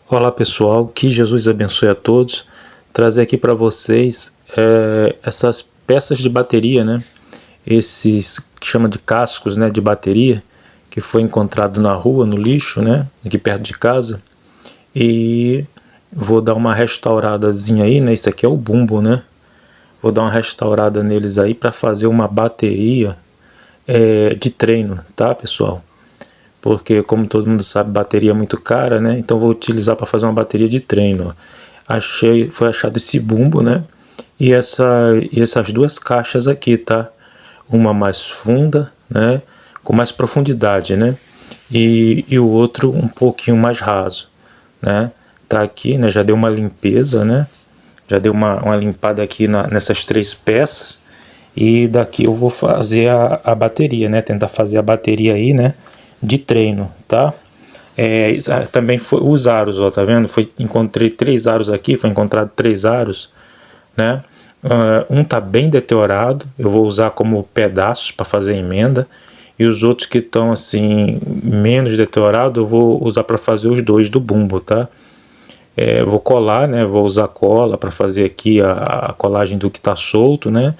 Olá pessoal, que Jesus abençoe a todos. Trazer aqui para vocês essas peças de bateria, né? Esses que chama de cascos, né, de bateria, que foi encontrado na rua, no lixo, né, aqui perto de casa. E vou dar uma restauradazinha aí, né? Isso aqui é o bumbo, né? Vou dar uma restaurada neles aí para fazer uma bateria de treino, tá, pessoal? Porque, como todo mundo sabe, bateria é muito cara, né? Então vou utilizar para fazer uma bateria de treino. Foi achado esse bumbo, né? E essas duas caixas aqui, tá? Uma mais funda, né? Com mais profundidade, né? E o outro um pouquinho mais raso, né? Tá aqui, né? Já deu uma limpeza, né? Já deu uma limpada aqui nessas três peças. E daqui eu vou fazer a bateria, né? Tentar fazer a bateria aí, né? De treino, tá? Também foi os aros, ó, tá vendo? Encontrei 3 aros aqui, foi encontrado 3 aros, né? Um tá bem deteriorado, eu vou usar como pedaços para fazer emenda. E os outros que estão assim, menos deteriorados, eu vou usar para fazer os dois do bumbo, tá? Vou colar, né? Vou usar cola para fazer aqui a colagem do que está solto, né?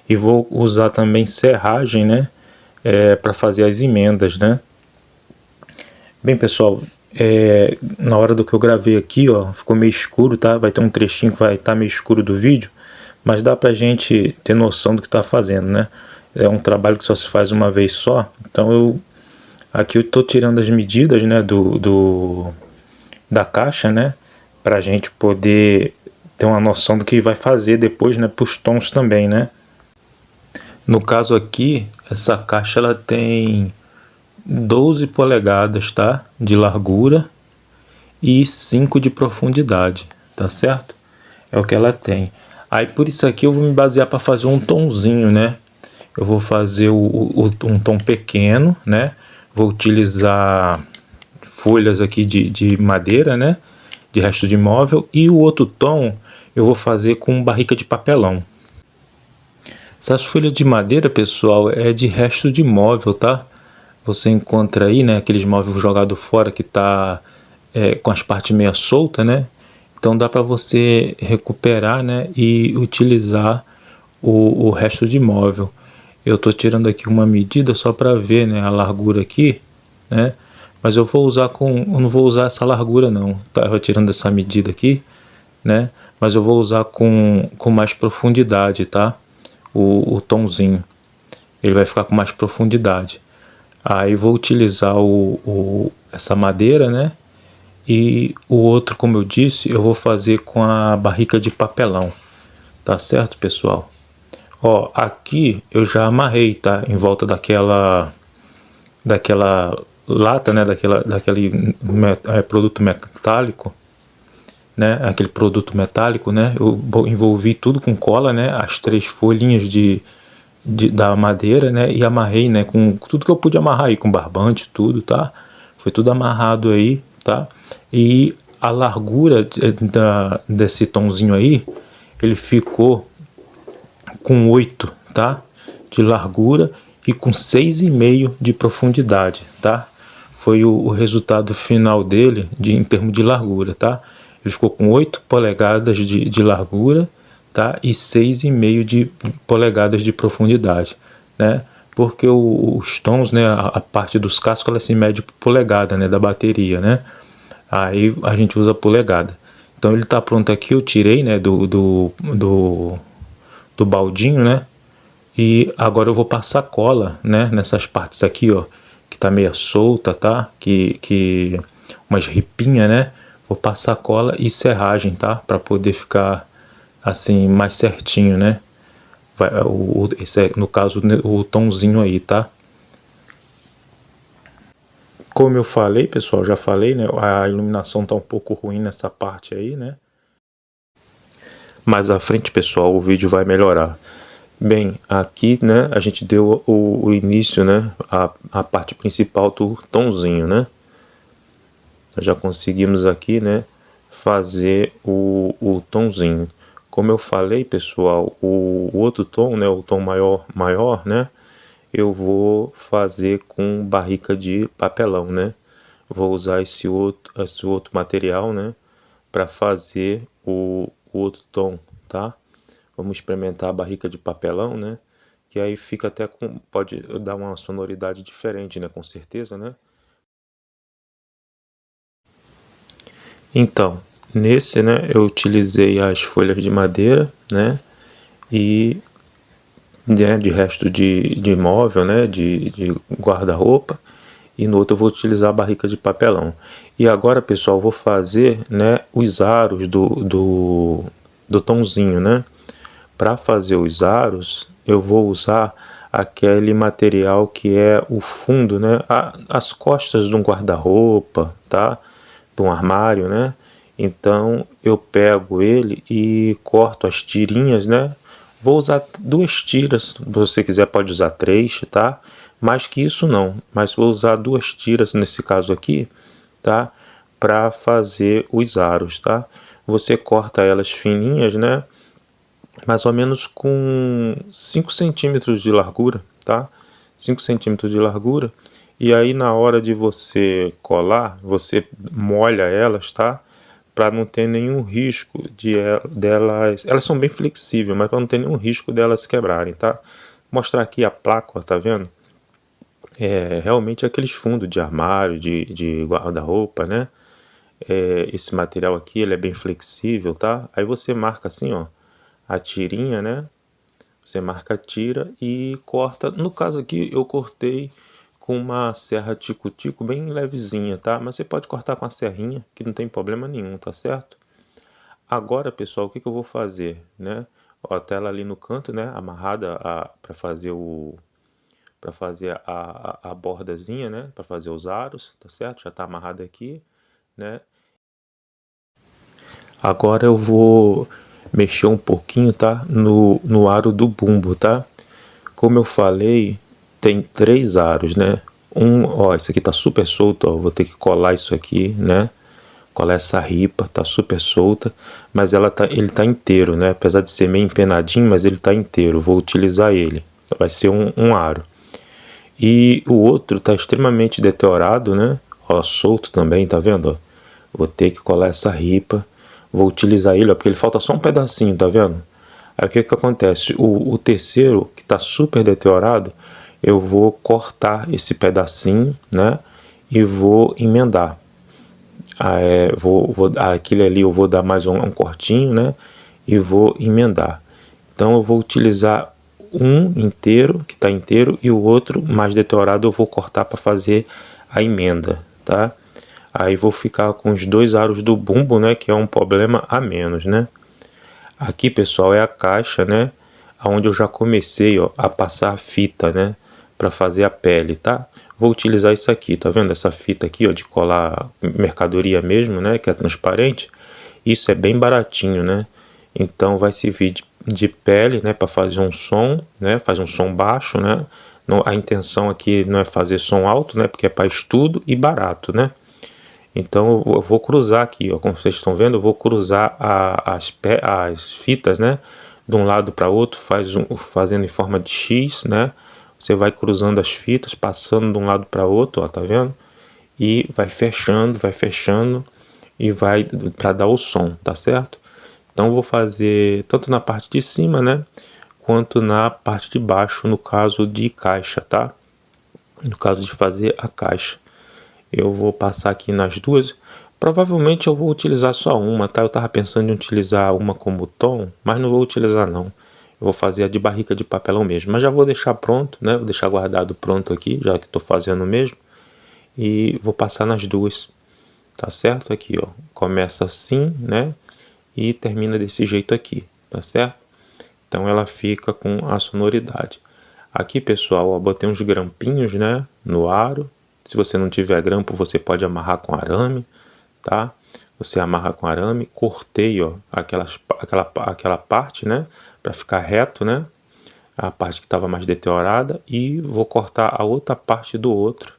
E vou usar também serragem, né? Para fazer as emendas, né? Bem, pessoal, na hora do que eu gravei aqui, ó, ficou meio escuro, tá? Vai ter um trechinho que vai estar meio escuro do vídeo, mas dá pra gente ter noção do que tá fazendo, né? É um trabalho que só se faz uma vez só, então aqui eu tô tirando as medidas, né, da caixa, né, pra gente poder ter uma noção do que vai fazer depois, né, pros tons também, né? No caso aqui, essa caixa ela tem 12 polegadas, tá? De largura e 5 de profundidade, tá certo? É o que ela tem. Aí por isso aqui eu vou me basear para fazer um tonzinho, né? Eu vou fazer um tom pequeno, né? Vou utilizar folhas aqui de madeira, né? De resto de móvel. E o outro tom eu vou fazer com barrica de papelão. Essas folhas de madeira, pessoal, é de resto de móvel, tá? Você encontra aí, né, aqueles móveis jogados fora que tá com as partes meio soltas, né? Então dá para você recuperar, né, e utilizar o resto de móvel. Eu tô tirando aqui uma medida só para ver, né, a largura aqui, né? Mas eu não vou usar essa largura não, tá? Eu vou tirando essa medida aqui, né? Mas eu vou usar com mais profundidade, tá? O tomzinho, ele vai ficar com mais profundidade. Aí vou utilizar essa madeira, né? E o outro, como eu disse, eu vou fazer com a barrica de papelão. Tá certo, pessoal? Ó, aqui eu já amarrei, tá? Em volta daquela lata, né? Daquele produto metálico, né? Aquele produto metálico, né? Eu envolvi tudo com cola, né? As 3 folhinhas da madeira, né? E amarrei, né? Com tudo que eu pude amarrar aí, com barbante, tudo, tá? Foi tudo amarrado aí, tá? E a largura desse tomzinho aí, ele ficou com 8, tá? De largura e com 6,5 de profundidade, tá? Foi o resultado final dele em termos de largura, tá? Ele ficou com 8 polegadas de largura, tá? E 6,5 de polegadas de profundidade, né? Porque os tons, né, a parte dos cascos, ela se mede por polegada, né, da bateria, né? Aí a gente usa polegada. Então ele tá pronto aqui, eu tirei, né, do baldinho, né? E agora eu vou passar cola, né, nessas partes aqui, ó, que tá meio solta, tá? Que umas ripinhas, né? Vou passar cola e serragem, tá? Para poder ficar assim mais certinho, né? Esse é, no caso, o tomzinho aí, tá? Como eu falei, pessoal, já falei, né? A iluminação tá um pouco ruim nessa parte aí, né? Mais à frente, pessoal, o vídeo vai melhorar. Bem, aqui, né, a gente deu o início, né, a parte principal do tomzinho, né? Nós já conseguimos aqui, né, fazer o tomzinho. Como eu falei, pessoal, o outro tom, né, o tom maior, né, eu vou fazer com barrica de papelão, né? vou usar esse outro material, né, para fazer o outro tom, tá? Vamos experimentar a barrica de papelão, né? Que aí fica até com, pode dar uma sonoridade diferente, né? Com certeza, né? Então, nesse, né, eu utilizei as folhas de madeira, né? E né, de resto de móvel, né? De guarda-roupa. E no outro eu vou utilizar a barrica de papelão. E agora, pessoal, eu vou fazer, né, os aros do tomzinho, né? Para fazer os aros, eu vou usar aquele material que é o fundo, né? As costas de um guarda-roupa, tá? De um armário, né? Então eu pego ele e corto as tirinhas, né? Vou usar 2 tiras, se você quiser pode usar 3, tá? Mais que isso não, mas vou usar 2 tiras nesse caso aqui, tá? Para fazer os aros, tá? Você corta elas fininhas, né? Mais ou menos com 5 centímetros de largura, tá? 5 centímetros de largura. E aí na hora de você colar, você molha elas, tá? Para não ter nenhum risco delas. Elas são bem flexíveis, mas para não ter nenhum risco delas quebrarem, tá? Vou mostrar aqui a placa, ó, tá vendo? É realmente aqueles fundos de armário, de guarda-roupa, né? Esse material aqui ele é bem flexível, tá? Aí você marca assim, ó, a tirinha, né? Você marca a tira e corta. No caso aqui eu cortei com uma serra tico-tico bem levezinha, tá? Mas você pode cortar com a serrinha, que não tem problema nenhum, tá certo? Agora, pessoal, o que eu vou fazer, né? Ó, a tela ali no canto, né? Amarrada para fazer a bordazinha, né? Para fazer os aros, tá certo? Já tá amarrado aqui, né? Agora eu vou mexer um pouquinho, tá? No aro do bumbo, tá? Como eu falei, tem 3 aros, né? Ó, esse aqui tá super solto, ó. Vou ter que colar isso aqui, né? Colar essa ripa, tá super solta, mas ele tá inteiro, né? Apesar de ser meio empenadinho, mas ele tá inteiro. Vou utilizar ele. Vai ser um aro. E o outro tá extremamente deteriorado, né? Ó, solto também, tá vendo? Ó? Vou ter que colar essa ripa. Vou utilizar ele, ó, porque ele falta só um pedacinho, tá vendo? Aí o que acontece? O terceiro, que tá super deteriorado, eu vou cortar esse pedacinho, né? E vou emendar. Aquele ali eu vou dar mais um cortinho, né? E vou emendar. Então eu vou utilizar um inteiro, que está inteiro, e o outro mais deteriorado eu vou cortar para fazer a emenda, tá? Aí vou ficar com os 2 aros do bumbo, né? Que é um problema a menos, né? Aqui, pessoal, é a caixa, né? Onde eu já comecei, ó, a passar a fita, né? Para fazer a pele, tá? Vou utilizar isso aqui, tá vendo? Essa fita aqui, ó, de colar mercadoria mesmo, né? Que é transparente. Isso é bem baratinho, né? Então vai servir de pele, né? Para fazer um som, né? Faz um som baixo, né? Não, a intenção aqui não é fazer som alto, né? Porque é para estudo e barato, né? Então eu vou cruzar aqui, ó, como vocês estão vendo, eu vou cruzar as fitas, né? De um lado para outro, fazendo em forma de X, né? Você vai cruzando as fitas, passando de um lado para outro, ó, tá vendo? E vai fechando e vai para dar o som, tá certo? Então eu vou fazer tanto na parte de cima, né? Quanto na parte de baixo, no caso de caixa, tá? No caso de fazer a caixa. Eu vou passar aqui nas duas. Provavelmente eu vou utilizar só uma, tá? Eu tava pensando em utilizar uma como tom, mas não vou utilizar não. Eu vou fazer a de barrica de papelão mesmo. Mas já vou deixar pronto, né? Vou deixar guardado pronto aqui, já que estou fazendo mesmo. E vou passar nas duas, tá certo? Aqui, ó. Começa assim, né? E termina desse jeito aqui, tá certo? Então ela fica com a sonoridade. Aqui, pessoal, ó, botei uns grampinhos, né? No aro. Se você não tiver grampo, você pode amarrar com arame, tá? Você amarra com arame, cortei, ó, aquela parte, né? Para ficar reto, né? A parte que estava mais deteriorada e vou cortar a outra parte do outro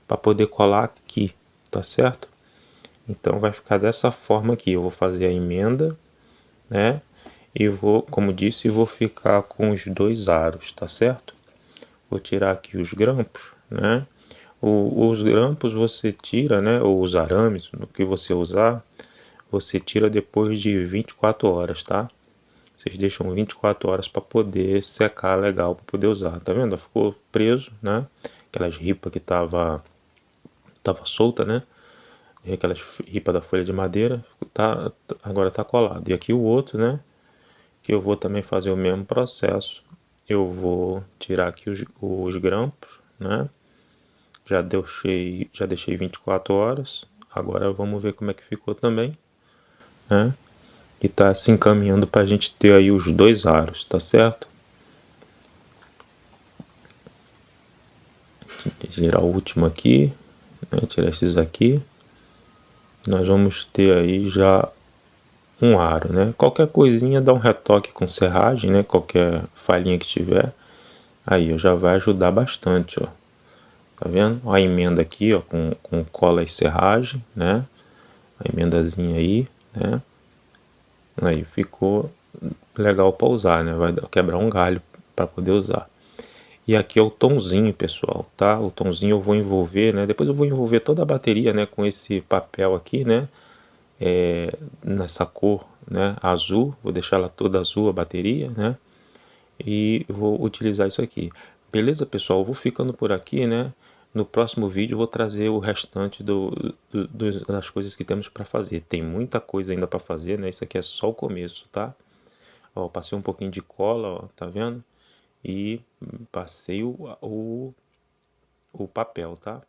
para poder colar aqui, tá certo? Então vai ficar dessa forma aqui. Eu vou fazer a emenda, né? E vou, como disse, vou ficar com os 2 aros, tá certo? Vou tirar aqui os grampos, né? Os grampos você tira, né, ou os arames, no que você usar, você tira depois de 24 horas, tá? Vocês deixam 24 horas para poder secar legal, para poder usar, tá vendo? Ficou preso, né? Aquelas ripas que tava solta, né? E aquelas ripas da folha de madeira, agora tá colado. E aqui o outro, né? Que eu vou também fazer o mesmo processo. Eu vou tirar aqui os grampos, né? Já deixei 24 horas. Agora vamos ver como é que ficou também, né? E tá se encaminhando para a gente ter aí os dois aros, tá certo? Girar o último aqui, né? Tirar esses aqui. Nós vamos ter aí já um aro, né? Qualquer coisinha dá um retoque com serragem, né? Qualquer falhinha que tiver, aí ó, já vai ajudar bastante, ó. Tá vendo? Ó, a emenda aqui, ó, com cola e serragem, né? A emendazinha aí, né? Aí ficou legal para usar, né? Vai quebrar um galho para poder usar. E aqui é o tomzinho, pessoal, tá? O tomzinho eu vou envolver, né? Depois eu vou envolver toda a bateria, né? Com esse papel aqui, né? Nessa cor, né? Azul. Vou deixar ela toda azul a bateria, né? E vou utilizar isso aqui. Beleza, pessoal? Eu vou ficando por aqui, né? No próximo vídeo eu vou trazer o restante das coisas que temos para fazer. Tem muita coisa ainda para fazer, né? Isso aqui é só o começo, tá? Ó, passei um pouquinho de cola, ó, tá vendo? E passei o papel, tá?